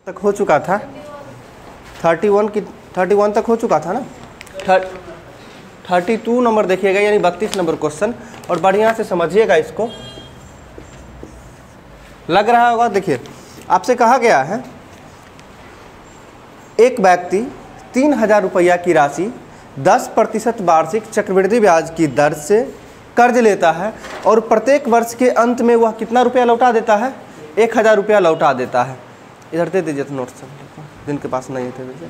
तक हो चुका था, 31 तक हो चुका था ना। 32 नंबर देखिएगा, यानी 32 नंबर क्वेश्चन, और बढ़िया से समझिएगा इसको, लग रहा होगा। देखिए आपसे कहा गया है एक व्यक्ति 3000 रुपया की राशि 10% वार्षिक चक्रवृद्धि ब्याज की दर से कर्ज लेता है और प्रत्येक वर्ष के अंत में वह कितना रुपया लौटा देता है? 1000 रुपया लौटा देता है। इधर दे दीजिए नोट सब, जिनके पास नहीं थे दीजिए।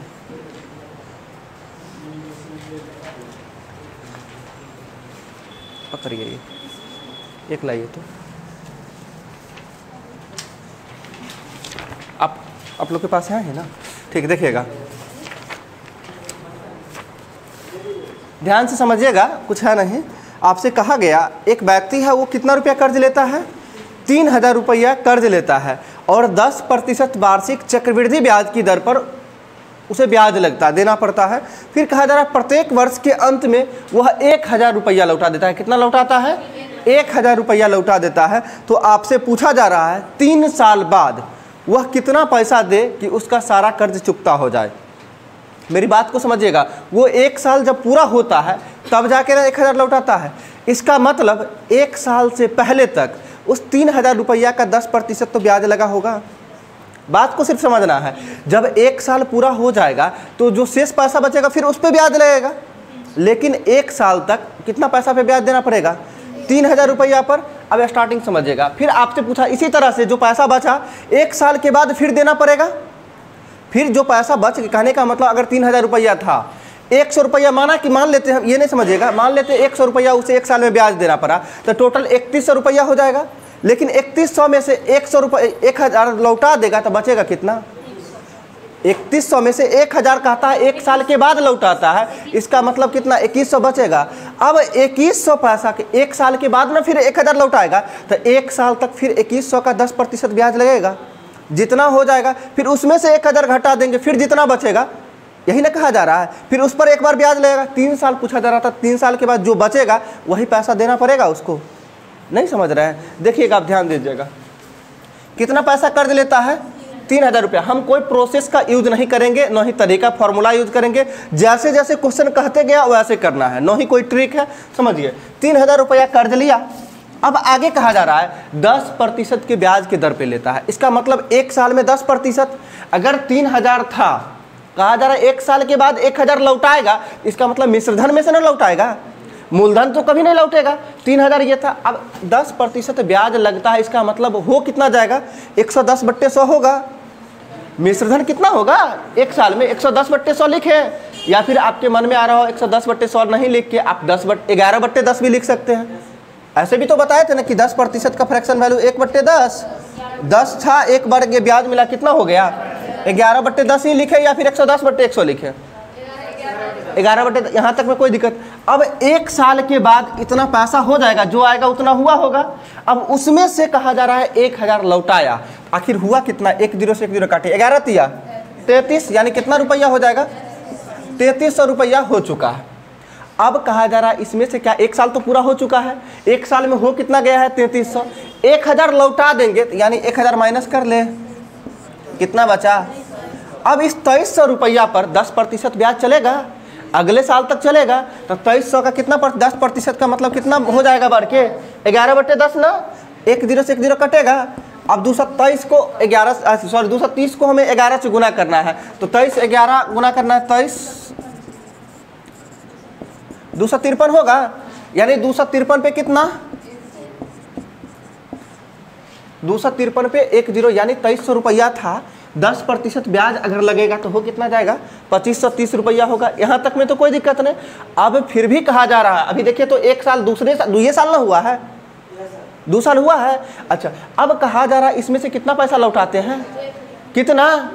पकड़िए, ये एक लाइए तो आप लोग के पास है ना? ठीक, देखिएगा ध्यान से समझिएगा, कुछ है नहीं। आपसे कहा गया एक व्यक्ति है, वो कितना रुपया कर्ज लेता है? 3000 रुपया कर्ज लेता है और 10% वार्षिक चक्रवृद्धि ब्याज की दर पर उसे ब्याज लगता देना पड़ता है। फिर कहा जा रहा है प्रत्येक वर्ष के अंत में वह 1000 रुपया लौटा देता है। कितना लौटाता है? 1000 रुपया लौटा देता है। तो आपसे पूछा जा रहा है 3 साल बाद वह कितना पैसा दे कि उसका सारा कर्ज चुकता हो जाए। मेरी बात को समझिएगा, वो 1 साल जब पूरा होता है तब जाके ना 1000 लौटाता है। इसका मतलब 1 साल से पहले तक उस 3000 रुपया का 10% तो ब्याज लगा होगा। बात को सिर्फ समझना है। जब 1 साल पूरा हो जाएगा तो जो शेष पैसा बचेगा फिर उस पर ब्याज लगेगा, लेकिन 1 साल तक कितना पैसा पे ब्याज देना पड़ेगा? 3000 रुपया पर। अब स्टार्टिंग समझिएगा। फिर आपसे पूछा इसी तरह से जो पैसा बचा 1 साल के बाद फिर देना पड़ेगा। फिर जो पैसा बच, कहने का मतलब अगर 3000 रुपया था, 100 रुपया माना कि मान लेते हैं, ये नहीं समझिएगा, मान लेते हैं 100 रुपया उसे 1 साल में ब्याज देना पड़ा, तो टोटल 3100 रुपया हो जाएगा। लेकिन 3100 में से 100 रुपये 1000 लौटा देगा तो बचेगा कितना? 3100 में से 1000 कहता है 1 साल के बाद लौटाता है, इसका मतलब कितना? 2100 बचेगा। अब 2100 पैसा के 1 साल के बाद ना फिर 1000 लौटाएगा, तो 1 साल तक फिर 2100 का 10% ब्याज लगेगा, जितना हो जाएगा। फिर उसमें से 1000 घटा देंगे, फिर जितना बचेगा, यही ना कहा जा रहा है, फिर उस पर एक बार ब्याज लगेगा। 3 साल पूछा जा रहा था, 3 साल के बाद जो बचेगा वही पैसा देना पड़ेगा उसको। नहीं समझ रहे हैं? देखिएगा, आप ध्यान दीजिएगा। कितना पैसा कर्ज लेता है? 3000 रुपया। हम कोई प्रोसेस का यूज नहीं करेंगे, न ही तरीका फॉर्मूला यूज करेंगे, जैसे जैसे क्वेश्चन कहते गया वैसे करना है, न ही कोई ट्रिक है। समझिए, 3000 रुपया कर्ज लिया। अब आगे कहा जा रहा है 10% के ब्याज के दर पे लेता है। इसका मतलब 1 साल में 10%। अगर 3000 था, कहा जा रहा है 1 साल के बाद 1000 लौटाएगा, इसका मतलब मिश्रधन में से ना लौटाएगा, मूलधन तो कभी नहीं लौटेगा। 3000 ये था, अब 10% ब्याज लगता है, इसका मतलब हो कितना जाएगा? 110/100 होगा। मिश्रधन कितना होगा 1 साल में? 110/100 लिखे, या फिर आपके मन में आ रहा हो 110/100 नहीं लिख के आप 11/10 भी लिख सकते हैं। ऐसे भी तो बताए थे ना कि 10% का फ्रैक्शन वैल्यू 1/10। 10 था, 1 बार ये ब्याज मिला, कितना हो गया? 11/10 ही लिखे, या फिर 110/100 लिखे? 11/10। यहाँ तक में कोई दिक्कत। अब 1 साल के बाद इतना पैसा हो जाएगा, जो आएगा उतना हुआ होगा। अब उसमें से कहा जा रहा है 1000 लौटाया, आखिर हुआ कितना? 1 0 से 1 0 काटे, 11 तिया 33, यानी कितना रुपया हो जाएगा? 3300 रुपया हो चुका है। अब कहा जा रहा है इसमें से क्या 1 साल तो पूरा हो चुका है, 1 साल में हो कितना गया है? 3300। 1000 लौटा देंगे, यानी 1000 माइनस कर ले, कितना बचा? अब इस 2300 रुपया पर 10% ब्याज चलेगा, अगले साल तक चलेगा। तो 2300 का कितना 10% का मतलब कितना हो जाएगा बढ़ के? 11/10 ना, 1 0 से 1 0 कटेगा। अब 230 को हमें 11 से गुना करना है, तो 23 11 गुना करना है, 23 253 होगा। यानी 253 पे कितना? 253 पे 1 0, यानी 2300 रुपया था। 10% ब्याज अगर लगेगा तो हो कितना जाएगा? 2530 रुपया होगा। यहाँ तक में तो कोई दिक्कत नहीं। अब फिर भी कहा जा रहा है, अभी देखिए तो 1 साल, ये साल ना हुआ है, 2 साल हुआ है। अच्छा, अब कहा जा रहा है इसमें से कितना पैसा लौटाते हैं? कितना?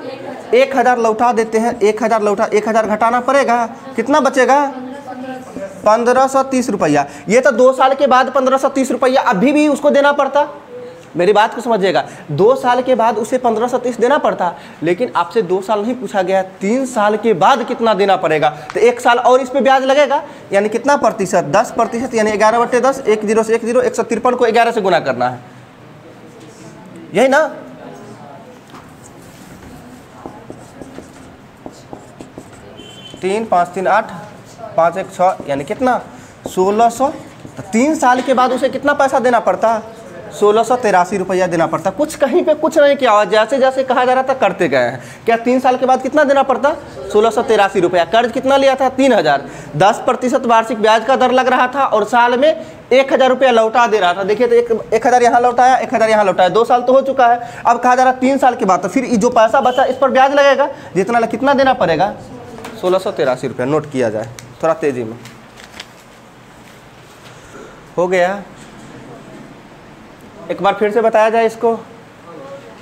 1000 लौटा देते हैं। 1000 घटाना पड़ेगा, कितना बचेगा? 1530 रुपया। ये तो 2 साल के बाद 1530 रुपया अभी भी उसको देना पड़ता। मेरी बात को समझिएगा, 2 साल के बाद उसे 1530 देना पड़ता, लेकिन आपसे 2 साल नहीं पूछा गया, 3 साल के बाद कितना देना पड़ेगा। तो 1 साल और इस पे ब्याज लगेगा, यानी कितना प्रतिशत? 10%, यानी 11/10। 1 0 से 1 0, 153 को 11 से गुना करना है, यही ना? 3 5 3 8 5 1 6 यानी कितना 1600। तो 3 साल के बाद उसे कितना पैसा देना पड़ता 1683 रुपया देना पड़ता। कुछ कहीं पे कुछ नहीं किया, जैसे जैसे कहा जा रहा था करते गए हैं। क्या 3 साल के बाद कितना देना पड़ता 1683 रुपया। कर्ज कितना लिया था 3000, 10% वार्षिक ब्याज का दर लग रहा था और साल में 1000 रुपया लौटा दे रहा था। देखिए तो 1000 यहाँ लौटाया, 1000 यहाँ लौटाया, 2 साल तो हो चुका है। अब कहा जा रहा है 3 साल के बाद, तो फिर जो पैसा बचा इस पर ब्याज लगेगा, जितना कितना देना पड़ेगा 1683 रुपया। नोट किया जाए थोड़ा तेजी में। हो गया, एक बार फिर से बताया जाए इसको।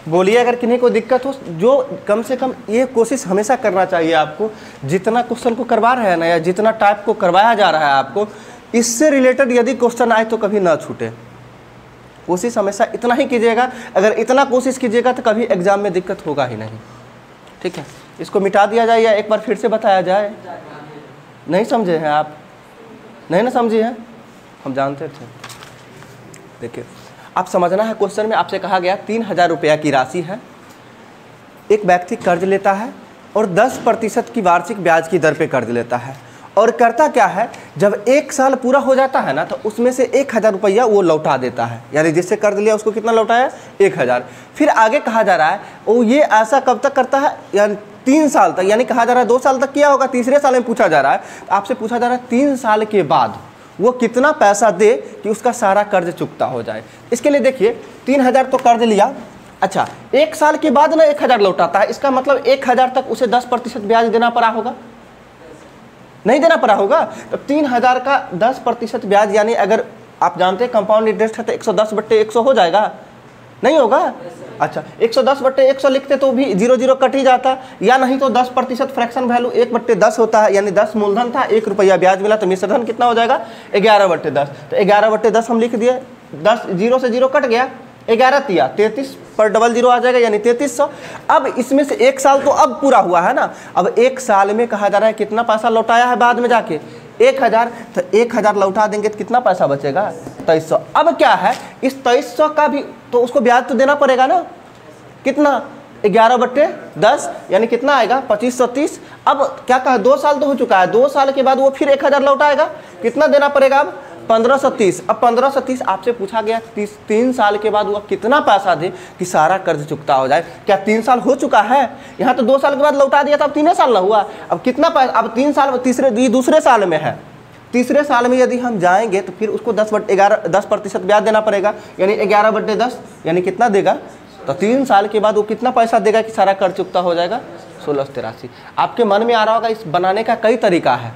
बोलिए अगर किन्हीं को दिक्कत हो, जो कम से कम ये कोशिश हमेशा करना चाहिए आपको, जितना क्वेश्चन को करवा रहे हैं ना, या जितना टाइप को करवाया जा रहा है आपको, इससे रिलेटेड यदि क्वेश्चन आए तो कभी ना छूटे। कोशिश हमेशा इतना ही कीजिएगा। अगर इतना कोशिश कीजिएगा तो कभी एग्जाम में दिक्कत होगा ही नहीं। ठीक है, इसको मिटा दिया जाए या एक बार फिर से बताया जाए। नहीं समझे हैं आप? नहीं ना समझे हैं, हम जानते थे। देखिए आप समझना है, क्वेश्चन में आपसे कहा गया 3000 रुपया की राशि है, एक व्यक्ति कर्ज लेता है और 10% की वार्षिक ब्याज की दर पे कर्ज लेता है। और करता क्या है, जब 1 साल पूरा हो जाता है ना, तो उसमें से 1000 रुपया वो लौटा देता है। यानी जिससे कर्ज लिया उसको कितना लौटाया 1000। फिर आगे कहा जा रहा है वो ये ऐसा कब तक करता है, यानी 3 साल तक। यानी कहा जा रहा है 2 साल तक किया होगा, तीसरे साल में पूछा जा रहा है, आपसे पूछा जा रहा है 3 साल के बाद वो कितना पैसा दे कि उसका सारा कर्ज चुकता हो जाए। इसके लिए देखिए 3000 तो कर्ज लिया, अच्छा 1 साल के बाद ना 1000 लौटाता है, इसका मतलब 1000 तक उसे 10% ब्याज देना पड़ा होगा, नहीं देना पड़ा होगा। तो 3000 का 10% ब्याज, यानी अगर आप जानते हैं कंपाउंड इंटरेस्ट है तो 110/100 हो जाएगा, नहीं होगा। अच्छा 110/100 लिखते तो भी 0 कट ही जाता, या नहीं तो 10% फ्रैक्शन वैल्यू 1/10 होता है, यानी 10 मूलधन था, 1 रुपया ब्याज मिला, तो मिश्रधन कितना हो जाएगा 11/10। तो 11/10 हम लिख दिए, 10 0 से 0 कट गया, 11 तिया 33 पर डबल 0 आ जाएगा, यानी 3300। अब इसमें से 1 साल तो अब पूरा हुआ है ना, अब 1 साल में कहा जा रहा है कितना पैसा लौटाया है बाद में जाके 1000। तो 1000 लौटा देंगे तो कितना पैसा बचेगा 2300। अब क्या है, इस 2300 का भी तो उसको ब्याज तो देना पड़ेगा ना, कितना 11/10, यानी कितना आएगा 2530। अब क्या कहा 2 साल तो हो चुका है, 2 साल के बाद वो फिर 1000 लौटाएगा, कितना देना पड़ेगा अब 1530। अब 1530 आपसे पूछा गया 3 साल के बाद वो कितना पैसा दे कि सारा कर्ज चुकता हो जाए। क्या 3 साल हो चुका है, यहाँ तो 2 साल के बाद लौटा दिया था, अब 3 साल ना हुआ, अब कितना पैसा, अब 3 साल दूसरे साल में है, तीसरे साल में यदि हम जाएंगे तो फिर उसको 10% ब्याज देना पड़ेगा, यानी 11/10, यानी कितना देगा, तो 3 साल के बाद वो कितना पैसा देगा कि सारा कर्ज चुकता हो जाएगा 1683। आपके मन में आ रहा होगा इस बनाने का कई तरीका है,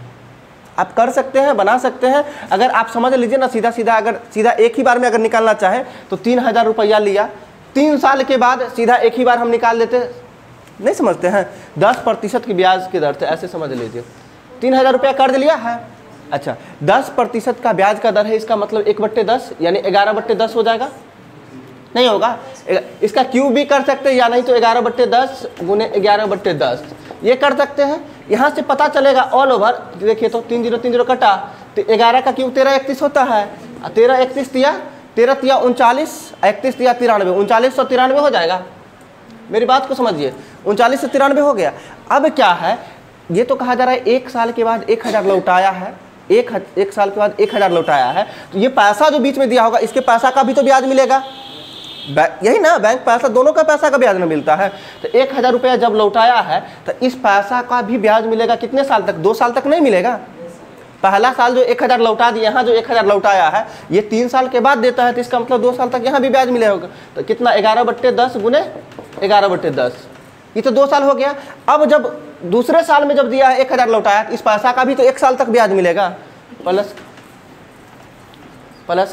आप कर सकते हैं, बना सकते हैं। अगर आप समझ लीजिए ना सीधा, अगर सीधा एक ही बार में अगर निकालना चाहे तो 3000 रुपया लिया, 3 साल के बाद सीधा एक ही बार हम निकाल लेते, नहीं समझते हैं, 10% की ब्याज की दर से, ऐसे समझ लीजिए 3000 रुपया कर्ज लिया है, अच्छा 10% का ब्याज का दर है, इसका मतलब 1/10 यानी 11/10 हो जाएगा, नहीं होगा। इसका क्यूब भी कर सकते हैं, या नहीं तो 11/10 गुने 11/10 ये कर सकते हैं। यहाँ से पता चलेगा ऑल ओवर, देखिए तो 3 0 3 0 कटा, तो 11 का क्यूब 13 31 होता है, 13 31 तिया 13 तिया 39, 31 तिया 93, 3993 हो जाएगा। मेरी बात को समझिए, 39 से 93 हो गया। अब क्या है, ये तो कहा जा रहा है 1 साल के बाद 1000 लौटाया है, एक साल के बाद 1000 लौटाया है, तो ये पैसा जो बीच में दिया होगा इसके पैसा का भी तो ब्याज मिलेगा, यही ना, बैंक पैसा दोनों का पैसा का ब्याज में मिलता है। तो 1000 रुपया जब लौटाया है तो इस पैसा का भी ब्याज मिलेगा, कितने साल तक, 2 साल तक नहीं मिलेगा। पहला साल जो 1000 लौटा दिया, यहाँ जो 1000 लौटाया है ये 3 साल के बाद देता है, तो इसका मतलब 2 साल तक यहाँ भी ब्याज मिलेगा। तो कितना 11/10 गुने 11/10, ये तो 2 साल हो गया। अब जब दूसरे साल में जब दिया है 1000 लौटाया, इस पैसा का भी तो 1 साल तक ब्याज मिलेगा, प्लस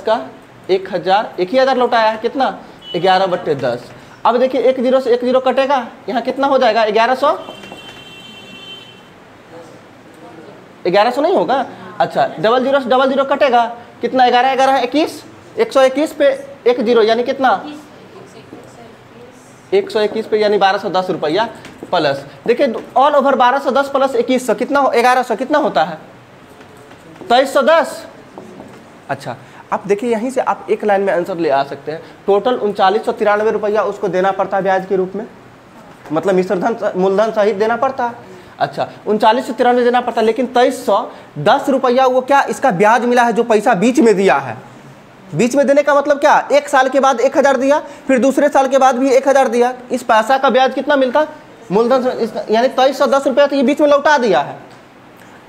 का 1000 लौटाया है, कितना 11/10। अब देखिए 1 0 से 1 0 कटेगा, यहाँ कितना हो जाएगा 1100 नहीं होगा, अच्छा डबल 0 से डबल 0 कटेगा, कितना 11 11 21, 121 पे 1 0 यानी कितना 121 पे यानी 1210 रुपया प्लस, देखिए ऑल ओवर 1210 प्लस 2100 कितना 1100 कितना होता है 2310। अच्छा अब देखिए यहीं से आप एक लाइन में आंसर ले आ सकते हैं, टोटल 3993 रुपया उसको देना पड़ता है ब्याज के रूप में, मतलब मिश्रधन मूलधन सहित देना पड़ता है। अच्छा 3993 देना पड़ता, लेकिन 2310 रुपया वो क्या इसका ब्याज मिला है, जो पैसा बीच में दिया है। बीच में देने का मतलब क्या, एक साल के बाद 1000 दिया, फिर दूसरे साल के बाद भी 1000 दिया, इस पैसा का ब्याज कितना मिलता, मूलधन, यानी 2310 रुपया तो ये बीच में लौटा दिया है।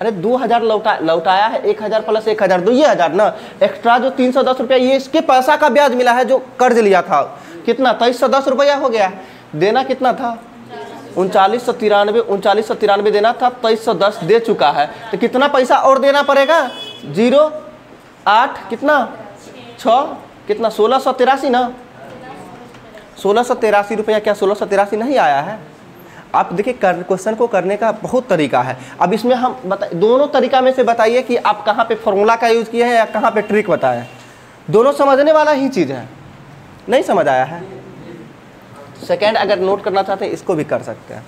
अरे 2000 लौटाया है, 1000 प्लस 1000 2 1000 ना, एक्स्ट्रा जो 310 रुपया ये इसके पैसा का ब्याज मिला है जो कर्ज लिया था, कितना 2310 रुपया हो गया। देना कितना था 3993 देना था, 2310 दे चुका है, तो कितना पैसा और देना पड़ेगा, 0 8 कितना 6 कितना 1683 ना, 1683 रुपया, क्या 1683 नहीं आया है। आप देखिए क्वेश्चन को करने का बहुत तरीका है। अब इसमें हम दोनों तरीका में से बताइए कि आप कहाँ पे फॉर्मूला का यूज़ किए हैं या कहाँ पे ट्रिक बताएं। दोनों समझने वाला ही चीज़ है। नहीं समझ आया है, सेकंड अगर नोट करना चाहते हैं इसको भी कर सकते हैं।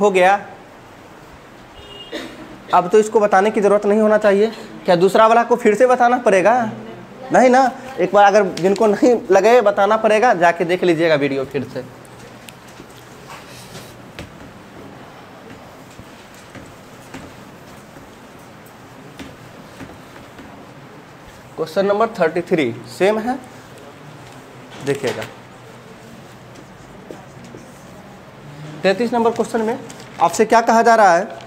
हो गया, अब तो इसको बताने की ज़रूरत नहीं होना चाहिए। क्या दूसरा वाला को फिर से बताना पड़ेगा, नहीं ना, एक बार अगर जिनको नहीं लगे बताना पड़ेगा, जाके देख लीजिएगा वीडियो फिर से। क्वेश्चन नंबर 33 सेम है, देखिएगा 33 नंबर क्वेश्चन में आपसे क्या कहा जा रहा है,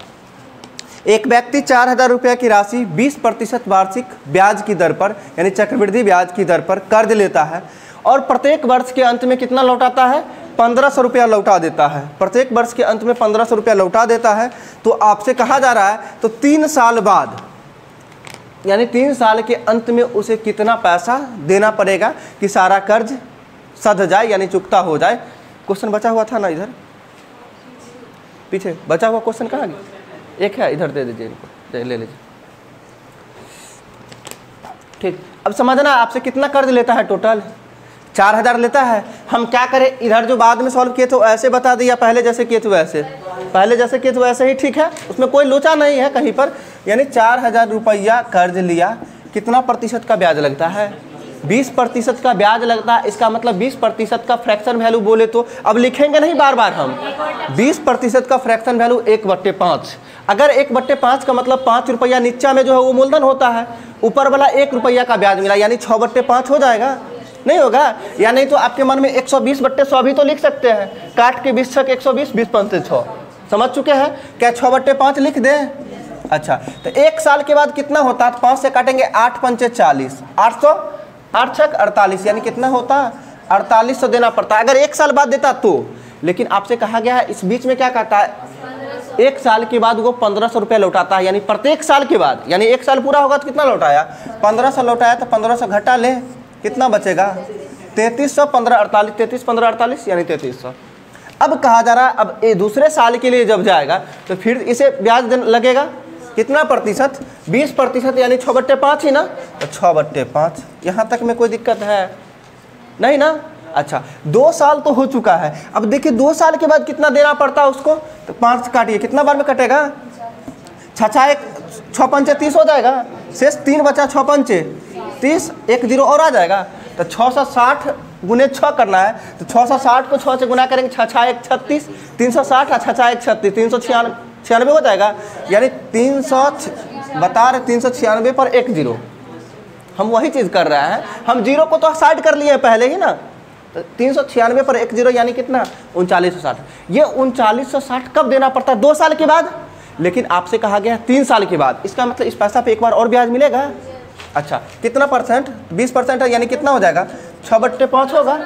एक व्यक्ति 4000 रुपये की राशि 20% वार्षिक ब्याज की दर पर, यानी चक्रवृद्धि ब्याज की दर पर कर्ज लेता है और प्रत्येक वर्ष के अंत में कितना लौटाता है, 1500 रुपया लौटा देता है। प्रत्येक वर्ष के अंत में 1500 रुपया लौटा देता है। तो आपसे कहा जा रहा है, तो 3 साल बाद, यानी 3 साल के अंत में उसे कितना पैसा देना पड़ेगा कि सारा कर्ज सध जाए, यानी चुकता हो जाए। क्वेश्चन बचा हुआ था ना, इधर पीछे बचा हुआ क्वेश्चन कहाँ गया, एक है इधर, दे दीजिए इनको, ले लीजिए। ठीक, अब समझना आपसे कितना कर्ज लेता है, टोटल 4000 लेता है। हम क्या करें, इधर जो बाद में सॉल्व किए थे ऐसे बता दिया, पहले जैसे किए थे वैसे, पहले जैसे किए थे वैसे ही ठीक है, उसमें कोई लोचा नहीं है कहीं पर। यानी 4000 रुपया कर्ज लिया, कितना प्रतिशत का ब्याज लगता है, 20% का ब्याज लगता है। इसका मतलब 20% का फ्रैक्शन वैल्यू बोले तो अब लिखेंगे नहीं बार बार हम, 20% का फ्रैक्शन वैल्यू 1/5। अगर 1/5 का मतलब 5 रुपया नीचा में जो है वो मूलधन होता है, ऊपर वाला 1 रुपया का ब्याज मिला, यानी 6/5 हो जाएगा, नहीं होगा। या नहीं तो आपके मन में 120/100 भी तो लिख सकते हैं, काट के 20 6 120, 20 5 से 6, समझ चुके हैं क्या, 6/5 लिख दें। अच्छा, तो 1 साल के बाद कितना होता है, 5 से काटेंगे 8 5 40, 800 8 6 48, यानी कितना होता, 4800 देना पड़ता है अगर 1 साल बाद देता तो। लेकिन आपसे कहा गया है इस बीच में क्या कहता है, 1 साल के बाद वो 1500 रुपया लौटाता है, यानी प्रत्येक साल के बाद, यानी 1 साल पूरा होगा तो कितना लौटाया, 1500 लौटाया, तो 1500 घटा ले, कितना बचेगा 3300, 15 48, 33 15 48 यानी 3300। अब कहा जा रहा है, अब ये दूसरे साल के लिए जब जाएगा तो फिर इसे ब्याज लगेगा कितना प्रतिशत, 20%, यानी 6/5 ही ना, तो 6/5। यहाँ तक में कोई दिक्कत है नहीं ना। अच्छा, 2 साल तो हो चुका है, अब देखिए 2 साल के बाद कितना देना पड़ता है उसको, तो 5 काटिए, कितना बार में कटेगा, 6 5 30 हो जाएगा, शेष 3 बचा, 6 5 30, 1 0 और आ जाएगा, तो 660 गुने 6 करना है, तो 660 को 6 से गुना करेंगे, 6 6 1 36, 360, 6 6 1 36, 396 हो जाएगा, यानी 300 बता रहे 396 पर 1 0। हम वही चीज़ कर रहे हैं, हम 0 को तो साइड कर लिए पहले ही ना, तो 396 पर 1 0 यानी कितना, 3960। ये 3960 कब देना पड़ता है, 2 साल के बाद। लेकिन आपसे कहा गया 3 साल के बाद, इसका मतलब इस पैसा पे एक बार और ब्याज मिलेगा। अच्छा, कितना परसेंट, 20% है, यानी कितना हो जाएगा, 6/5 होगा।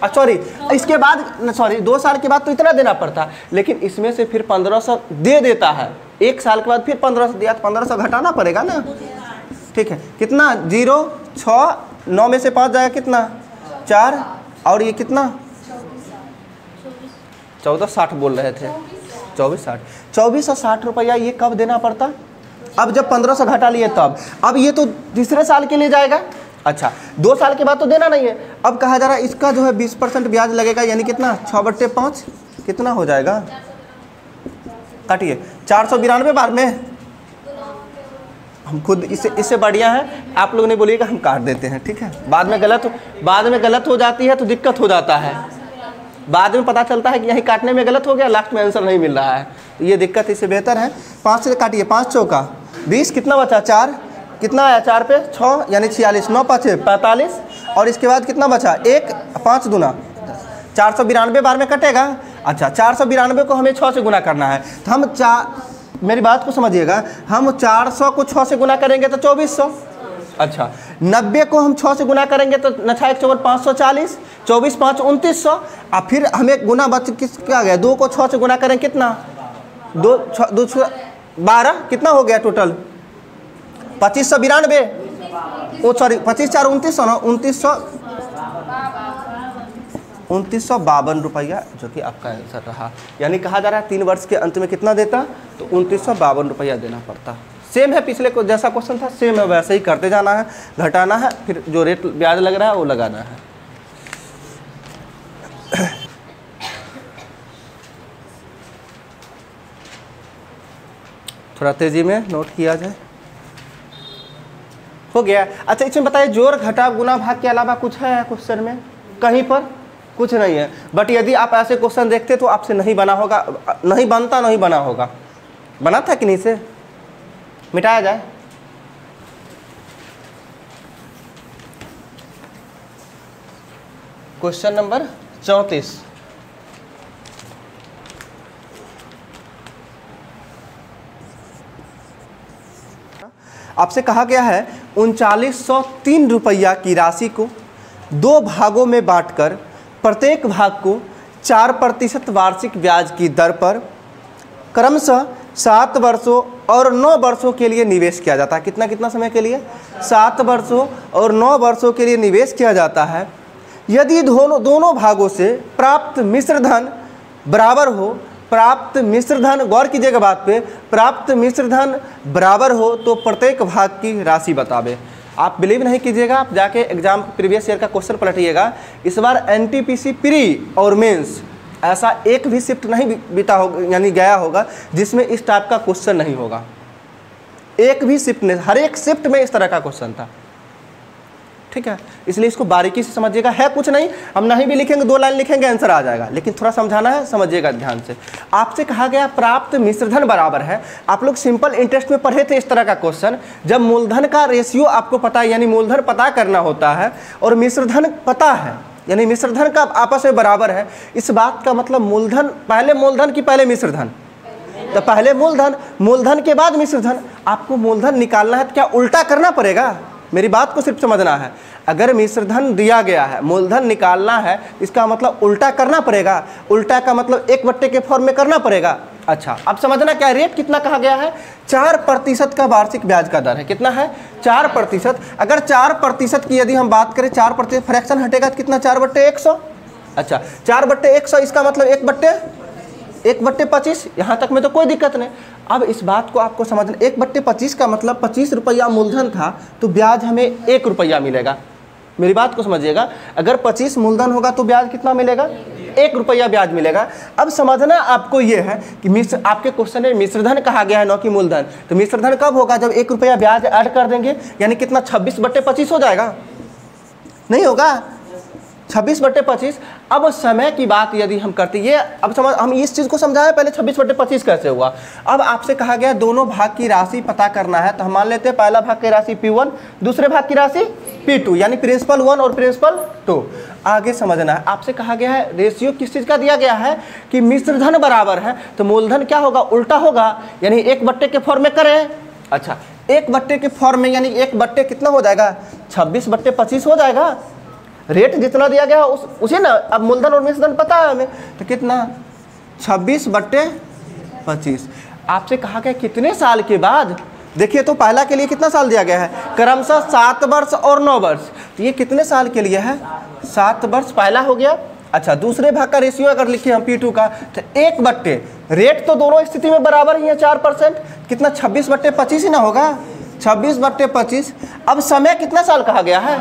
सॉरी, इसके बाद सॉरी 2 साल के बाद तो इतना देना पड़ता, लेकिन इसमें से फिर 1500 दे देता है, 1 साल के बाद फिर 1500 दिया, तो 1500 घटाना पड़ेगा ना। ठीक है, कितना 0 6 9 में से 5 जाएगा, कितना 4, और ये कितना 1460 बोल रहे थे, 2460 रुपया ये कब देना पड़ता, अब जब 1500 घटा लिए तब। अब ये तो तीसरे साल के लिए जाएगा। अच्छा, 2 साल के बाद तो देना नहीं है। अब कहा जा रहा है इसका जो है 20% ब्याज लगेगा, यानी कितना 6/5 कितना हो जाएगा, काटिए 492 बार में। हम खुद इससे बढ़िया है, आप लोग ने बोलिएगा हम काट देते हैं, ठीक है। बाद में गलत हो जाती है तो दिक्कत हो जाता है। बाद में पता चलता है कि यहीं काटने में गलत हो गया, लास्ट में आंसर नहीं मिल रहा है, तो ये दिक्कत, इससे बेहतर है 5 से काटिए, 5 चौका 20, कितना बचा 4, कितना आया 4 पे 6 यानी 46, 9 5 45, और इसके बाद कितना बचा 1, 5 दूना 492 बार में कटेगा। अच्छा 492 को हमें 6 से गुना करना है, तो हम मेरी बात को समझिएगा, हम 400 को 6 से गुना करेंगे तो 2400। अच्छा 90 को हम 6 से गुना करेंगे तो 9×4 540, 24 5 2900। अब फिर हमें गुना बच किसका गया, 2 को 6 से गुना करें कितना, 2 12, कितना हो गया टोटल 2592, ओ सॉरी 25 4 2900 ना, 2952 रुपया जो कि आपका आंसर रहा। यानी कहा जा रहा है 3 वर्ष के अंत में कितना देता, तो 2952 रुपया देना पड़ता। सेम है पिछले को जैसा क्वेश्चन था, सेम है, वैसे ही करते जाना है, घटाना है, फिर जो रेट ब्याज लग रहा है वो लगाना है। थोड़ा तेजी में नोट किया जाए, हो गया। अच्छा इसमें बताइए, जोड़ घटा गुना भाग के अलावा कुछ है क्वेश्चन में, कहीं पर कुछ नहीं है। बट यदि आप ऐसे क्वेश्चन देखते तो आपसे नहीं बना होगा, नहीं बनता, नहीं बना होगा। बना था कि नहीं, से मिटाया जाए। क्वेश्चन नंबर 34, आपसे कहा गया है 3903 रुपया की राशि को 2 भागों में बांटकर प्रत्येक भाग को 4% वार्षिक ब्याज की दर पर क्रमशः 7 वर्षों और 9 वर्षों के लिए निवेश किया जाता है। कितना कितना समय के लिए, 7 वर्षों और 9 वर्षों के लिए निवेश किया जाता है। यदि दोनों भागों से प्राप्त मिश्र धन बराबर हो, प्राप्त मिश्र धन, गौर कीजिएगा बात पे, प्राप्त मिश्र धन बराबर हो तो प्रत्येक भाग की राशि बतावे। आप बिलीव नहीं कीजिएगा, आप जाके एग्जाम प्रीवियस ईयर का क्वेश्चन पलटिएगा। इस बार एनटीपीसी प्री और मेंस ऐसा एक भी शिफ्ट नहीं बीता होगा, यानी गया होगा जिसमें इस टाइप का क्वेश्चन नहीं होगा। एक भी शिफ्ट नहीं, हर एक शिफ्ट में इस तरह का क्वेश्चन था। ठीक है, इसलिए इसको बारीकी से समझिएगा। है कुछ नहीं, हम नहीं भी लिखेंगे, 2 लाइन लिखेंगे आंसर आ जाएगा, लेकिन थोड़ा समझाना है, समझिएगा ध्यान से। आपसे कहा गया प्राप्त मिश्रधन बराबर है। आप लोग सिंपल इंटरेस्ट में पढ़े थे इस तरह का क्वेश्चन, जब मूलधन का रेशियो आपको पता है, यानी मूलधन पता करना होता है, और मिश्रधन पता है, यानी मिश्रधन का आपस में बराबर है। इस बात का मतलब मूलधन पहले मूलधन की पहले मिश्रधन, तो पहले मूलधन, मूलधन के बाद मिश्रधन। आपको मूलधन निकालना है तो क्या उल्टा करना पड़ेगा? मेरी बात को सिर्फ समझना है। अगर मिश्रधन दिया गया है, मूलधन निकालना है, इसका मतलब उल्टा करना पड़ेगा। उल्टा का मतलब 1/, के फॉर्म में करना पड़ेगा। अच्छा अब समझना क्या, रेट कितना कहा गया है, 4% का वार्षिक ब्याज का दर है। कितना है, 4%। अगर 4% की यदि हम बात करें, 4% फ्रैक्शन हटेगा तो कितना, 4/100। अच्छा 4/100, इसका मतलब 1/25। यहाँ तक में तो कोई दिक्कत नहीं। अब इस बात को आपको समझना, 1/25 का मतलब 25 रुपया मूलधन था तो ब्याज हमें 1 रुपया मिलेगा। मेरी बात को समझिएगा, अगर 25 मूलधन होगा तो ब्याज कितना मिलेगा, 1 रुपया ब्याज मिलेगा। अब समझना आपको ये है कि आपके क्वेश्चन में मिश्रधन कहा गया है, न कि मूलधन। तो मिश्रधन कब होगा, जब 1 रुपया ब्याज ऐड कर देंगे, यानी कितना 26/25 हो जाएगा, नहीं होगा 26/25। अब समय की बात यदि हम करते, ये अब समझ, हम इस चीज़ को समझाए पहले 26/25 कैसे हुआ। अब आपसे कहा गया दोनों भाग की राशि पता करना है, तो हम मान लेते हैं पहला भाग की राशि P1, दूसरे भाग की राशि P2, यानी प्रिंसिपल 1 और प्रिंसिपल 2। आगे समझना है, आपसे कहा गया है रेशियो किस चीज़ का दिया गया है कि मिश्रधन बराबर है, तो मूलधन क्या होगा, उल्टा होगा, यानी 1/, के फॉर्म में करें। अच्छा 1/, के फॉर्म में, यानी 1/, कितना हो जाएगा, 26/25 हो जाएगा। रेट जितना दिया गया उसे ना, अब मूलधन और मिश्रधन पता है हमें, तो कितना 26/25। आपसे कहा गया कितने साल के बाद, देखिए तो पहला के लिए कितना साल दिया गया है, क्रमशः 7 वर्ष और 9 वर्ष, तो ये कितने साल के लिए है, 7 वर्ष पहला हो गया। अच्छा दूसरे भाग का रेशियो अगर लिखे हम P2 का, तो 1/, रेट तो दोनों स्थिति में बराबर ही है 4%, कितना 26/25 ही ना होगा, 26/25। अब समय कितना साल कहा गया है,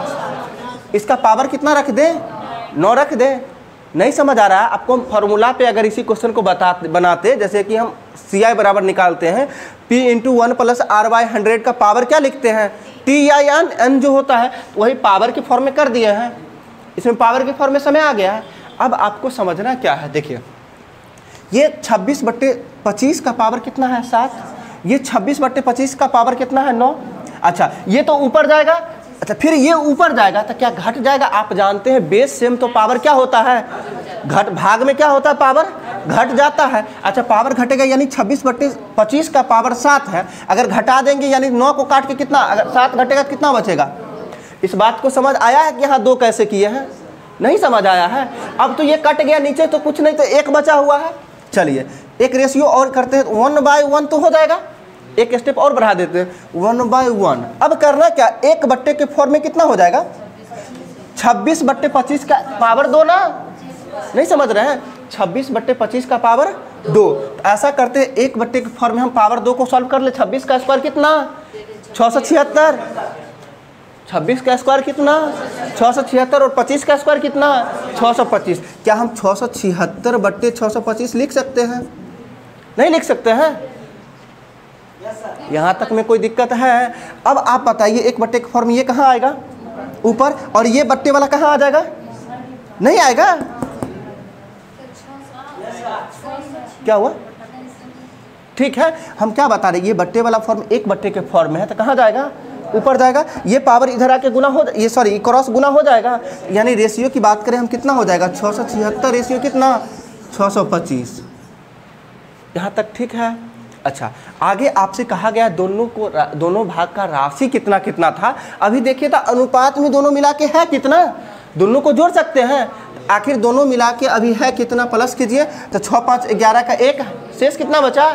इसका पावर कितना रख दे, 9 रख दे। नहीं समझ आ रहा है आपको, फॉर्मूला पे अगर इसी क्वेश्चन को बनाते, जैसे कि हम CI बराबर निकालते हैं, P × 1 + R/100 का पावर क्या लिखते हैं, TIN, N जो होता है वही पावर के फॉर्म में कर दिए हैं। इसमें पावर के फॉर्म में समय आ गया है। अब आपको समझना क्या है, देखिए ये 26/25 का पावर कितना है 7, ये 26/25 का पावर कितना है 9। अच्छा ये तो ऊपर जाएगा, अच्छा फिर ये ऊपर जाएगा तो क्या घट जाएगा? आप जानते हैं बेस सेम तो पावर क्या होता है, घट, भाग में क्या होता है, पावर घट जाता है। अच्छा पावर घटेगा यानी 26/25 का पावर 7 है, अगर घटा देंगे यानी 9 को काट के कितना, अगर 7 घटेगा कितना बचेगा? इस बात को समझ आया है कि यहाँ 2 कैसे किए हैं? नहीं समझ आया है। अब तो ये कट गया नीचे तो कुछ नहीं, तो 1 बचा हुआ है। चलिए एक रेशियो और करते हैं, 1/1 तो हो जाएगा, एक स्टेप और बढ़ा देते हैं 1/1। अब करना क्या, 1 बट्टे के फॉर्म में कितना हो जाएगा 26/25 का पावर 2 ना, नहीं समझ रहे हैं, 26/25 का पावर 2। ऐसा करते हैं 1 बट्टे के फॉर्म में हम पावर 2 को सॉल्व कर ले। 26 का स्क्वायर कितना 676, 26 का स्क्वायर कितना 676 और 25 का स्क्वायर कितना 625। क्या हम 676/625 लिख सकते हैं? नहीं लिख सकते हैं। यहाँ तक में कोई दिक्कत है? अब आप बताइए 1 बट्टे के फॉर्म ये कहाँ आएगा ऊपर, और ये बट्टे वाला कहाँ आ जाएगा? नहीं आएगा। क्या हुआ? ठीक है, हम क्या बता रहे, ये बट्टे वाला फॉर्म 1 बट्टे के फॉर्म में है तो कहाँ जाएगा? ऊपर जाएगा। ये पावर इधर आके गुना हो, ये सॉरी क्रॉस गुना हो जाएगा, यानी रेशियो की बात करें हम कितना हो जाएगा 676 रेशियो कितना 625। यहाँ तक ठीक है। अच्छा आगे आपसे कहा गया दोनों भाग का राशि कितना कितना था। अभी देखिए तो अनुपात में दोनों मिला के है कितना, दोनों को जोड़ सकते हैं। आखिर दोनों मिला के अभी है कितना, प्लस कीजिए तो 6 5 11 का 1, शेष कितना बचा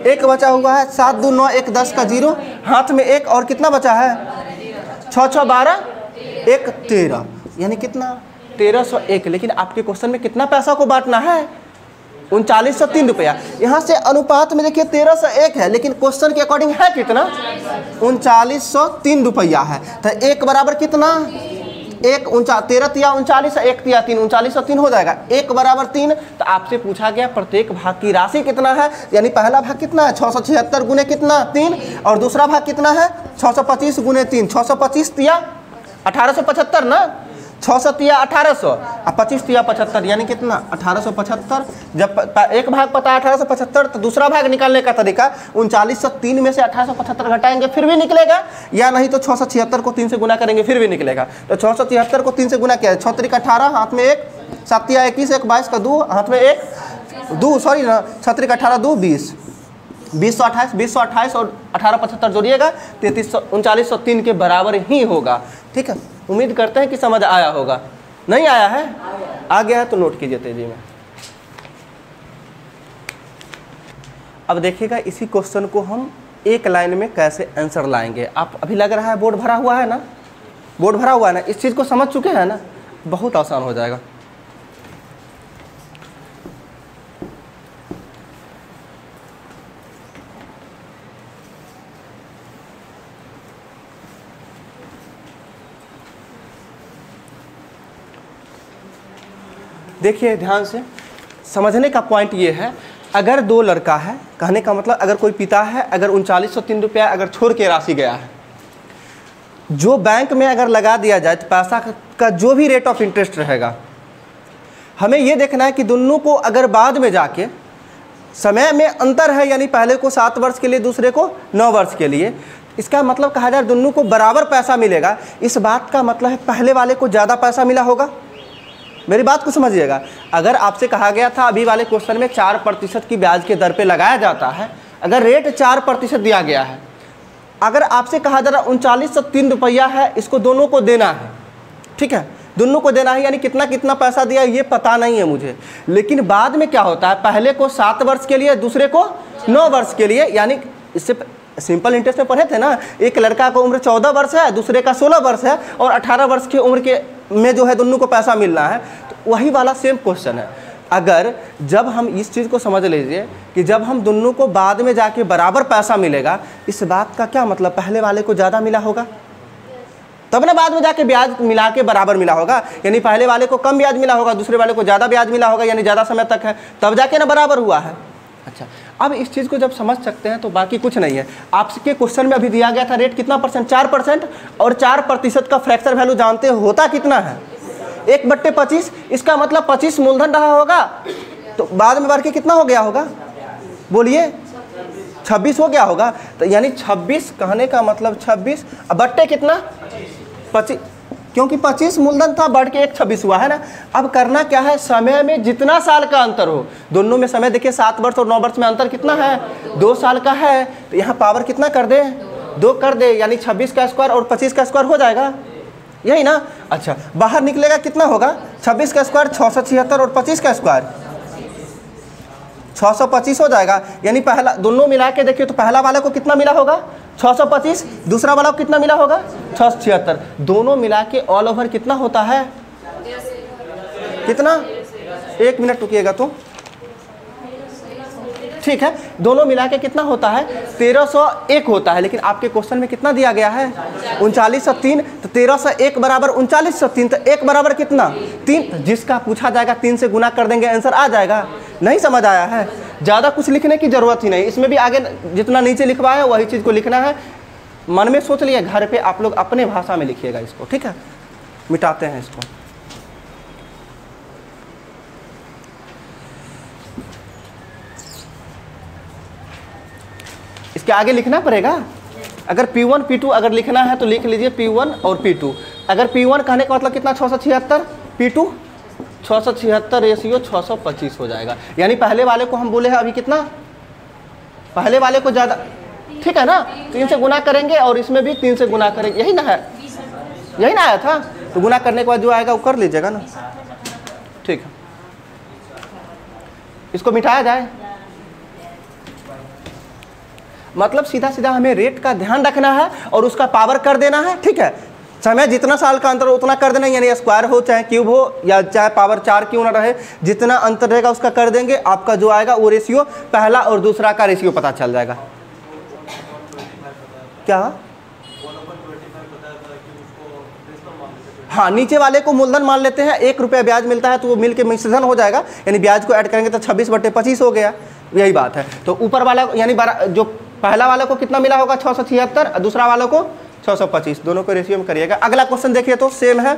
1 बचा हुआ है। 7 2 9 1 10 का 0, हाथ में 1 और कितना बचा है 6 6 12 1 13, यानी कितना 1301। लेकिन आपके क्वेश्चन में कितना पैसा को बांटना है 3903 रुपया। यहाँ से अनुपात में देखिए 1301 है, लेकिन क्वेश्चन के अकॉर्डिंग है कितना 3903 रुपया है। तो 1 बराबर कितना 1 13 तिया 39, 1 तिया 3, 3903 हो जाएगा। 1 बराबर 3। तो आपसे पूछा गया प्रत्येक भाग की राशि कितना है, यानी पहला भाग कितना है 676 गुने कितना 3, और दूसरा भाग कितना है 625 गुने 3, 625 तिया 1875 ना, 600 तिया 1800 और 25 तिया 75, यानी कितना 1875। जब एक भाग पता है 1875 तो दूसरा भाग निकालने का तरीका 3903 में से 1875 घटाएंगे फिर भी निकलेगा, या नहीं तो 676 को 3 से गुना करेंगे फिर भी निकलेगा। तो 676 को 3 से गुना किया है, 6 3 18, हाथ में 1, 7 तिया 21, 1 22 का 2, हाथ में 1 2 सॉरी ना 6 3 18 2 20, 2028 और 1875 जोड़िएगा 3903 के बराबर ही होगा। ठीक है, उम्मीद करते हैं कि समझ आया होगा। नहीं आया है? आ गया है तो नोट कीजिए तेजी में। अब देखिएगा इसी क्वेश्चन को हम एक लाइन में कैसे आंसर लाएंगे। आप अभी लग रहा है बोर्ड भरा हुआ है ना, बोर्ड भरा हुआ है ना, इस चीज़ को समझ चुके हैं ना, बहुत आसान हो जाएगा। देखिए ध्यान से समझने का पॉइंट ये है, अगर 2 लड़का है, कहने का मतलब अगर कोई पिता है, अगर 3903 रुपया अगर छोड़ के राशि गया है, जो बैंक में अगर लगा दिया जाए तो पैसा का जो भी रेट ऑफ इंटरेस्ट रहेगा, हमें ये देखना है कि दोनों को अगर बाद में जाके समय में अंतर है, यानी पहले को 7 वर्ष के लिए दूसरे को 9 वर्ष के लिए, इसका मतलब कहा जाए दोनों को बराबर पैसा मिलेगा। इस बात का मतलब है पहले वाले को ज़्यादा पैसा मिला होगा। मेरी बात को समझिएगा, अगर आपसे कहा गया था अभी वाले क्वेश्चन में 4% की ब्याज के दर पे लगाया जाता है, अगर रेट 4% दिया गया है, अगर आपसे कहा जा रहा 3903 रुपया है, इसको दोनों को देना है, ठीक है, दोनों को देना है, यानी कितना कितना पैसा दिया ये पता नहीं है मुझे। लेकिन बाद में क्या होता है, पहले को 7 वर्ष के लिए दूसरे को 9 वर्ष के लिए, यानी इससे सिंपल इंटरेस्ट में पढ़े थे ना, एक लड़का को उम्र 14 वर्ष है, दूसरे का 16 वर्ष है, और 18 वर्ष की उम्र के में जो है दोनों को पैसा मिलना है। तो वही वाला सेम क्वेश्चन है। अगर जब हम इस चीज़ को समझ लीजिए कि जब हम दोनों को बाद में जाके बराबर पैसा मिलेगा, इस बात का क्या मतलब पहले वाले को ज़्यादा मिला होगा तब ना बाद में जाके ब्याज मिला के बराबर मिला होगा, यानी पहले वाले को कम ब्याज मिला होगा, दूसरे वाले को ज़्यादा ब्याज मिला होगा, यानी ज़्यादा समय तक है, तब जाके ना बराबर हुआ है। अच्छा, अब इस चीज़ को जब समझ सकते हैं तो बाकी कुछ नहीं है। आपके क्वेश्चन में अभी दिया गया था रेट कितना परसेंट 4%, और 4% का फ्रैक्चर वैल्यू जानते हो होता कितना है, 1/25, इसका मतलब 25 मूलधन रहा होगा, तो बाद में बढ़ के कितना हो गया होगा, बोलिए 26 हो गया होगा। तो यानी 26 कहने का मतलब 26 बट्टे कितना 25, क्योंकि 25 मूलधन था, बढ़ के एक 26 हुआ है ना। अब करना क्या है, समय में जितना साल का अंतर हो, दोनों में समय देखिए 7 वर्ष और 9 वर्ष में अंतर कितना है, 2 साल का है, तो यहाँ पावर कितना कर दे, 2 कर दे, यानी 26 का स्क्वायर और 25 का स्क्वायर हो जाएगा, यही ना। अच्छा, बाहर निकलेगा कितना होगा, 26 का स्क्वायर 676 और 25 का स्क्वायर 625 हो जाएगा। यानी पहला दोनों मिला के देखिए तो पहला वाला को कितना मिला होगा 625, दूसरा वाला को कितना मिला होगा 676, दोनों मिला के ऑल ओवर कितना होता है, कितना, 1 मिनट रुकिएगा तो ठीक है, दोनों मिला के कितना होता है 1301 होता है। लेकिन आपके क्वेश्चन में कितना दिया गया है 3903, तो 1301 बराबर 3903, तो 1 बराबर कितना 3, जिसका पूछा जाएगा 3 से गुना कर देंगे, आंसर आ जाएगा। नहीं समझ आया है, ज़्यादा कुछ लिखने की ज़रूरत ही नहीं, इसमें भी आगे जितना नीचे लिखवाया है वही चीज़ को लिखना है, मन में सोच लिया, घर पे आप लोग अपने भाषा में लिखिएगा इसको, ठीक है। मिटाते हैं इसको। इसके आगे लिखना पड़ेगा, अगर P1 P2 अगर लिखना है तो लिख लीजिए P1 और P2। अगर P1 कहने का मतलब कितना 676, P2 676 रेशियो 625 हो जाएगा। यानी पहले वाले को हम बोले हैं अभी कितना, पहले वाले को ज़्यादा, ठीक है ना, 3 से गुना करेंगे और इसमें भी 3 से गुना करेंगे, यही ना है, यही ना आया था, तो गुना करने के बाद जो आएगा वो कर लीजिएगा ना, ठीक है। इसको मिटाया जाए, मतलब सीधा सीधा हमें रेट का ध्यान रखना है और उसका पावर कर देना है, ठीक है। समय जितना साल का अंतर हो उतना कर देना, यानी स्क्वायर हो चाहे क्यूब हो या चाहे पावर 4 क्यों ना रहे, जितना अंतर रहेगा उसका कर देंगे, आपका जो आएगा वो रेशियो, पहला और दूसरा का रेशियो पता चल जाएगा। क्या, हाँ, नीचे वाले को मूलधन मान लेते हैं, 1 रुपया ब्याज मिलता है तो वो मिल के मिश्रधन हो जाएगा, यानी ब्याज को ऐड करेंगे तो 26/25 हो गया, यही बात है। तो ऊपर वाला यानी जो पहला वाले को कितना मिला होगा 676, दूसरा वालों को 625, दोनों को रेशियो में करिएगा। अगला क्वेश्चन देखिए तो सेम है,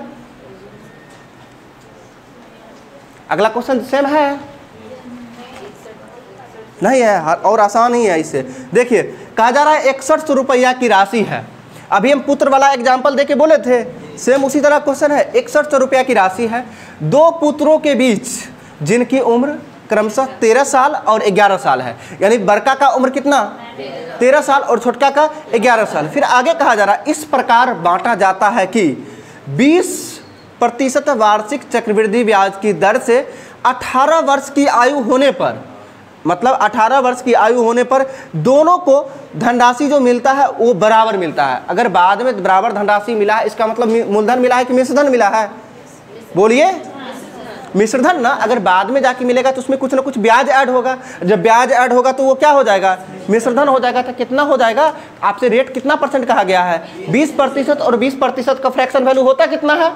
अगला क्वेश्चन सेम है, नहीं है और आसान ही है। इससे देखिए कहा जा रहा है 6100 रुपया की राशि है, अभी हम पुत्र वाला एग्जाम्पल देके बोले थे, सेम उसी तरह क्वेश्चन है। 6100 रुपया की राशि है, 2 पुत्रों के बीच जिनकी उम्र क्रमशः 13 साल और 11 साल है, यानी बड़का का उम्र कितना 13 साल और छोटका का 11 साल। फिर आगे कहा जा रहा है इस प्रकार बांटा जाता है कि 20% वार्षिक चक्रवृद्धि ब्याज की दर से 18 वर्ष की आयु होने पर, मतलब 18 वर्ष की आयु होने पर दोनों को धनराशि जो मिलता है वो बराबर मिलता है। अगर बाद में बराबर धनराशि मिला है इसका मतलब मूलधन मिला है कि मिश्रधन मिला है, बोलिए मिश्रधन ना। अगर बाद में जाके मिलेगा तो उसमें कुछ ना कुछ ब्याज ऐड होगा, जब ब्याज ऐड होगा तो वो क्या हो जाएगा मिश्रधन हो जाएगा। तो कितना हो जाएगा, आपसे रेट कितना परसेंट कहा गया है 20%, और 20% का फ्रैक्शन वैल्यू होता कितना है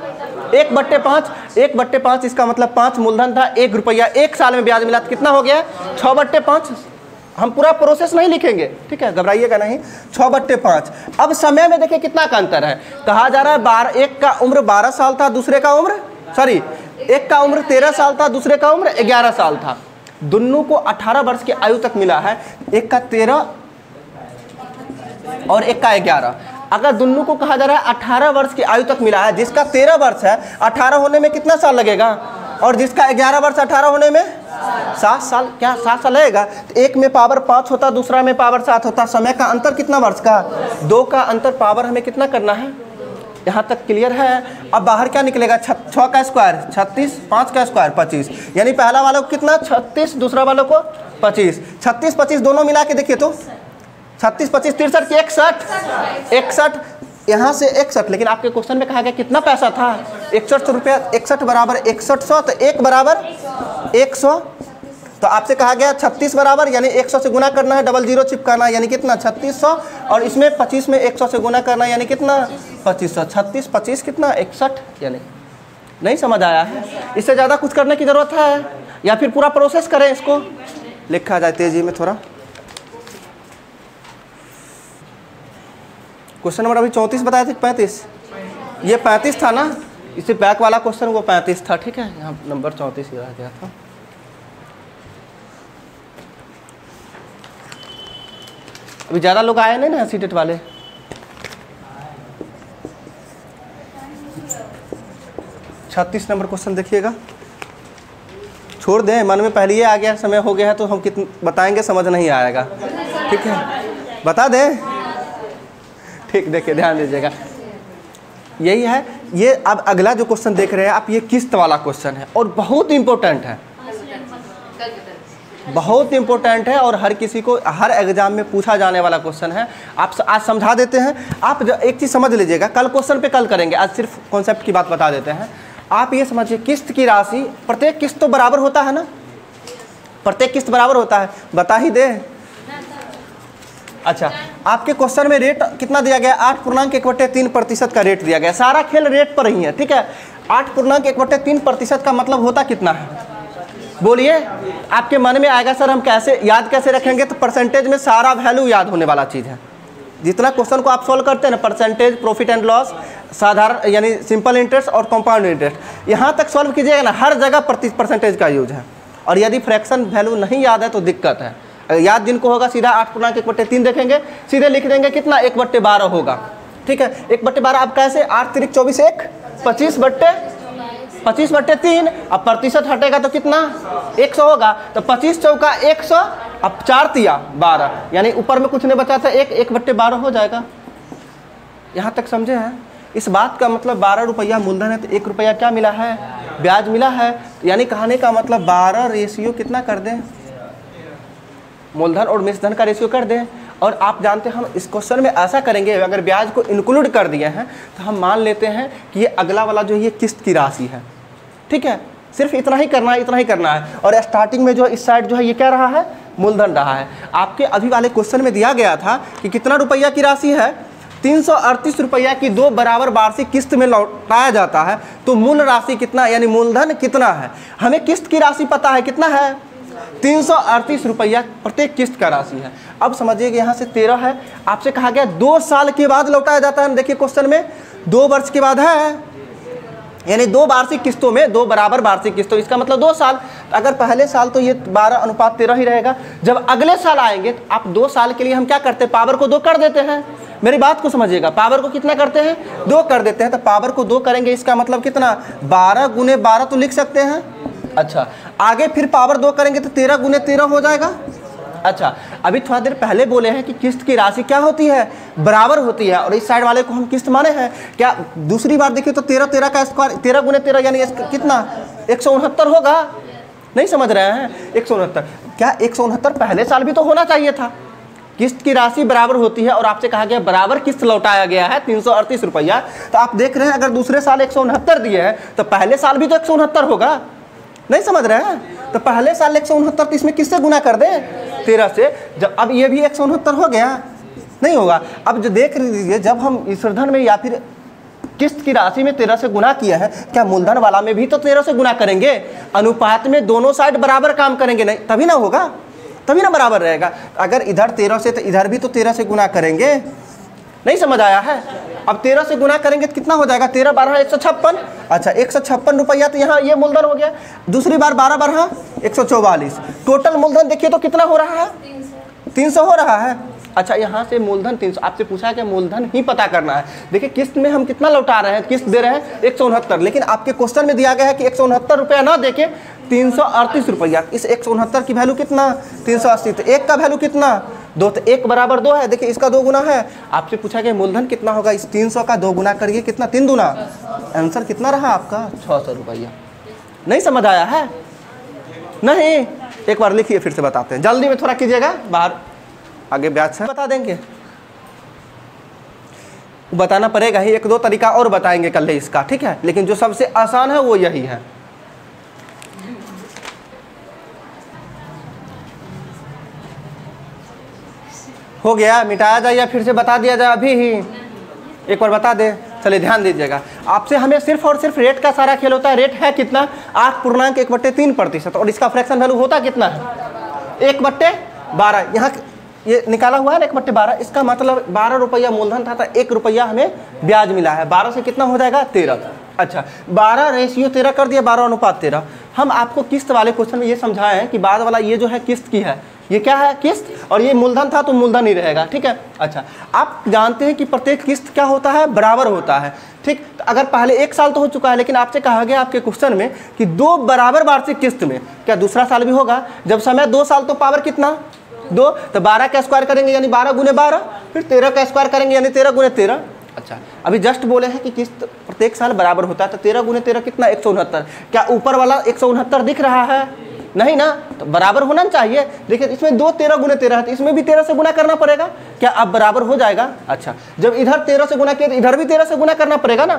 1/5। 1/5 इसका मतलब 5 मूलधन था, 1 रुपया, 1 साल में ब्याज मिला तो कितना हो गया 6/5। हम पूरा प्रोसेस नहीं लिखेंगे, ठीक है, घबराइएगा नहीं, 6/5। अब समय में देखिए कितना का अंतर है, कहा जा रहा है एक का उम्र 12 साल था, दूसरे का उम्र एक का उम्र 13 साल था, दूसरे का उम्र 11 साल था। दोनों को 18 वर्ष की आयु तक मिला है, एक का 13 और एक का 11। अगर दोनों को कहा जा रहा है 18 वर्ष की आयु तक मिला है, जिसका 13 वर्ष है 18 होने में कितना साल लगेगा, और जिसका 11 वर्ष 18 होने में 7 साल। क्या 7 साल लगेगा, तो एक में पावर 5 होता, दूसरा में पावर 7 होता। समय का अंतर कितना वर्ष का 2 का अंतर, पावर हमें कितना करना है, यहाँ तक क्लियर है। अब बाहर क्या निकलेगा 6 का स्क्वायर 36, 5 का स्क्वायर 25, यानी पहला वालों को कितना 36, दूसरा वालों को 25। 36 25 दोनों मिला के देखिए तो 36 25 63 की 61, यहाँ से 61। लेकिन आपके क्वेश्चन में कहा गया कितना पैसा था 6100 रुपया, 61 बराबर 6100, तो 1 बराबर 100। तो आपसे कहा गया 36 बराबर, यानी 100 से गुना करना है, डबल 0 चिपकाना, यानी कितना 3600, और इसमें 25 में 100 से गुना करना, यानी कितना 2500। 36 25 कितना 61, यानी नहीं समझ आया है, इससे ज़्यादा कुछ करने की ज़रूरत है या फिर पूरा प्रोसेस करें, इसको लिखा जाए तेजी में थोड़ा। क्वेश्चन नंबर अभी 34 बताए थे, 35, ये 35 था ना, इससे बैक वाला क्वेश्चन वो 35 था, ठीक है, यहाँ नंबर 34 रह गया था। अभी ज़्यादा लोग आए नहीं ना सीटेट वाले। छत्तीस नंबर क्वेश्चन देखिएगा, छोड़ दें, मन में पहले ही आ गया, समय हो गया है तो हम कितने बताएंगे समझ नहीं आएगा, ठीक है, बता दें, ठीक, देखिए ध्यान दीजिएगा, यही है ये। अब अगला जो क्वेश्चन देख रहे हैं आप, ये किस्त वाला क्वेश्चन है और बहुत इंपॉर्टेंट है, बहुत इंपॉर्टेंट है और हर किसी को हर एग्जाम में पूछा जाने वाला क्वेश्चन है। आप आज समझा देते हैं। आप एक चीज़ समझ लीजिएगा, कल क्वेश्चन पे कल करेंगे, आज सिर्फ कॉन्सेप्ट की बात बता देते हैं। आप ये समझिए, किस्त की राशि, प्रत्येक किस्त तो बराबर होता है ना, प्रत्येक किस्त बराबर होता है, बता ही दे। अच्छा, आपके क्वेश्चन में रेट कितना दिया गया, 8.1/3% का रेट दिया गया, सारा खेल रेट पर ही है, ठीक है। 8.1/3% का मतलब होता कितना है, बोलिए। आपके मन में आएगा सर हम कैसे याद कैसे रखेंगे, तो परसेंटेज में सारा वैल्यू याद होने वाला चीज़ है। जितना क्वेश्चन को आप सॉल्व करते हैं ना, परसेंटेज, प्रॉफिट एंड लॉस, साधारण यानी सिंपल इंटरेस्ट और कंपाउंड इंटरेस्ट, यहाँ तक सॉल्व कीजिएगा ना, हर जगह परसेंटेज का यूज है। और यदि फ्रैक्शन वैल्यू नहीं याद है तो दिक्कत है। याद जिनको होगा सीधा 8.1/3 देखेंगे, सीधे लिख देंगे कितना, 1/12 होगा, ठीक है। 1/12 अब कैसे, 8 तिरिक 24, 1 25/3, अब प्रतिशत हटेगा तो कितना, 100 होगा, तो 25 चौका 100, अब 4 तिया 12, यानी ऊपर में कुछ नहीं बचा था, 1/12 हो जाएगा। यहाँ तक समझे हैं। इस बात का मतलब 12 रुपया मूलधन है तो 1 रुपया क्या मिला है, ब्याज मिला है। यानी कहने का मतलब 12 रेशियो कितना कर दें, मूलधन और मिश्रधन का रेशियो कर दें। और आप जानते हैं हम इस क्वेश्चन में ऐसा करेंगे, अगर ब्याज को इंक्लूड कर दिए हैं तो हम मान लेते हैं कि ये अगला वाला जो ये किस्त की राशि है, ठीक है। सिर्फ इतना ही करना है, इतना ही करना है। और स्टार्टिंग में जो इस साइड जो है ये क्या रहा है, मूलधन रहा है। आपके अभी वाले क्वेश्चन में दिया गया था कि कितना रुपया की राशि है, 338 रुपया की 2 बराबर वार्षिक किस्त में लौटाया जाता है। तो मूल राशि कितना, यानी मूलधन कितना है, हमें किस्त की राशि पता है कितना है, 338 रुपया प्रत्येक किस्त का राशि है। अब समझिए कि यहाँ से 13 है, आपसे कहा गया 2 साल के बाद लौटाया जाता है। देखिए क्वेश्चन में 2 वर्ष के बाद है, यानी 2 वार्षिक किस्तों में 2 बराबर वार्षिक किस्तों, इसका मतलब 2 साल। अगर पहले साल तो ये 12:13 ही रहेगा। जब अगले साल आएंगे तो आप 2 साल के लिए हम क्या करते हैं, पावर को 2 कर देते हैं। मेरी बात को समझिएगा, पावर को कितना करते हैं, 2 कर देते हैं। तो पावर को 2 करेंगे, इसका मतलब कितना, 12 × 12 तो लिख सकते हैं। अच्छा, आगे फिर पावर 2 करेंगे तो 13 × 13 हो जाएगा। अच्छा, अभी थोड़ा देर पहले बोले हैं कि किस्त की राशि क्या होती है, बराबर होती है। और इस साइड वाले को हम किस्त माने हैं क्या। दूसरी बार देखिए तो 13 का स्क्वायर, 13 × 13 यानी कितना, 169 होगा। नहीं समझ रहे हैं, 169 क्या, 169 पहले साल भी तो होना चाहिए था। किस्त की राशि बराबर होती है और आपसे कहा गया बराबर किस्त लौटाया गया है 338 रुपया। तो आप देख रहे हैं अगर दूसरे साल 169 दिए हैं तो पहले साल भी तो 169 होगा। नहीं समझ रहे हैं, तो पहले साल 169, तो इसमें किससे गुना कर दें, 13 से। जब अब ये भी 169 हो गया, नहीं होगा। अब जो देख लीजिए, जब हम मिश्रधन में या फिर किस्त की राशि में 13 से गुना किया है, क्या मूलधन वाला में भी तो 13 से गुना करेंगे। अनुपात में दोनों साइड बराबर काम करेंगे, नहीं तभी ना होगा, तभी ना बराबर रहेगा। अगर इधर 13 से तो इधर भी तो 13 से गुना करेंगे। नहीं समझ आया है। अब 13 से गुना करेंगे तो कितना हो जाएगा, 13 12 156। अच्छा, 156 रुपया तो यहाँ ये मूलधन हो गया। दूसरी बार 12 12 144। टोटल मूलधन देखिए तो कितना हो रहा है, 300 हो रहा है। अच्छा, यहाँ से मूलधन 300, आपसे पूछा है कि मूलधन ही पता करना है। देखिए किस्त में हम कितना लौटा रहे हैं, किस्त दे रहे हैं 169, लेकिन आपके क्वेश्चन में दिया गया है कि 169 रुपया ना देके 338 रुपया। इस 169 की वैल्यू कितना, 380। तो 1 का वैल्यू कितना, 2, तो 1 बराबर 2 है। देखिए इसका 2 गुना है। आपसे पूछा कि मूलधन कितना होगा, इस 300 का 2 गुना करिए, कितना, 3 दूना। आंसर कितना रहा आपका, 600 रुपया। नहीं समझ आया है, नहीं, एक बार लिखिए फिर से बताते हैं, जल्दी में थोड़ा कीजिएगा, बाहर आगे ब्याज से बता देंगे, बताना पड़ेगा ही। 1-2 तरीका और बताएंगे कल इसका, ठीक है। लेकिन जो सबसे आसान है वो यही है। हो गया, मिटाया जाए या फिर से बता दिया जाए, अभी ही एक बार बता दे। चलिए ध्यान दीजिएगा, आपसे हमें सिर्फ और सिर्फ रेट का सारा खेल होता है। रेट है कितना, 8.1/3%। और इसका फ्रैक्शन वैल्यू होता कितना है, 1/12। यहाँ ये निकाला हुआ है ना 1/12। इसका मतलब 12 रुपया मूलधन था तो 1 रुपया हमें ब्याज मिला है। 12 से कितना हो जाएगा, 13। अच्छा 12:13 कर दिया, 12:13। हम आपको किस्त वाले क्वेश्चन में ये समझाए हैं कि बाद वाला ये जो है किस्त की है, ये क्या है किस्त, और ये मूलधन था तो मूलधन ही रहेगा, ठीक है। अच्छा आप जानते हैं कि प्रत्येक किस्त क्या होता है, बराबर होता है, ठीक। तो अगर पहले 1 साल तो हो चुका है, लेकिन आपसे कहा गया आपके क्वेश्चन में कि 2 बराबर वार्षिक किस्त में क्या दूसरा साल भी होगा, जब समय 2 साल तो पावर कितना 2, तो 12 का स्क्वायर करेंगे यानी 12 × 12, फिर 13 का स्क्वायर करेंगे यानी 13 × 13। अच्छा अभी जस्ट बोले हैं कि किस्त प्रत्येक साल बराबर होता है, तो 13 × 13 कितना 169। क्या ऊपर वाला 169 दिख रहा है, नहीं ना, तो बराबर होना चाहिए। देखिए इसमें 2 13 × 13 है, तो इसमें भी 13 से गुना करना पड़ेगा, क्या अब बराबर हो जाएगा। अच्छा जब इधर 13 से गुना किया तो इधर भी 13 से गुना करना पड़ेगा ना,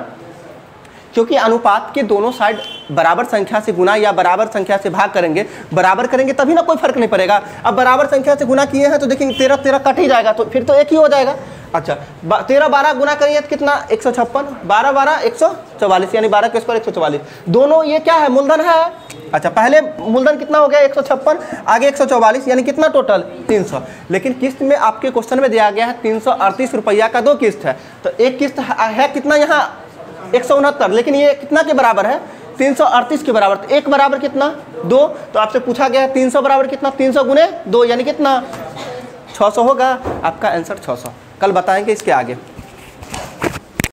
क्योंकि अनुपात के दोनों साइड बराबर संख्या से गुना या बराबर संख्या से भाग करेंगे, बराबर करेंगे तभी ना कोई फर्क नहीं पड़ेगा। अब बराबर संख्या से गुना किए हैं तो देखिए 13 13 कट ही जाएगा, तो फिर तो एक ही हो जाएगा। अच्छा 13 12 गुना करिए तो कितना 156, 12 12 144 यानी 12 के स्क्वायर 144, दोनों ये क्या है मूलधन है। अच्छा पहले मूलधन कितना हो गया 156, आगे 144 यानी कितना टोटल 300। लेकिन किस्त में आपके क्वेश्चन में दिया गया है 338 रुपया का 2 किस्त है, तो एक किस्त है कितना यहाँ 169, लेकिन ये कितना के बराबर है 338 के बराबर, तो एक बराबर कितना 2, तो आपसे पूछा गया है 300 बराबर कितना 300 × 2 यानी कितना 600 होगा। आपका आंसर 600। कल बताएंगे इसके आगे।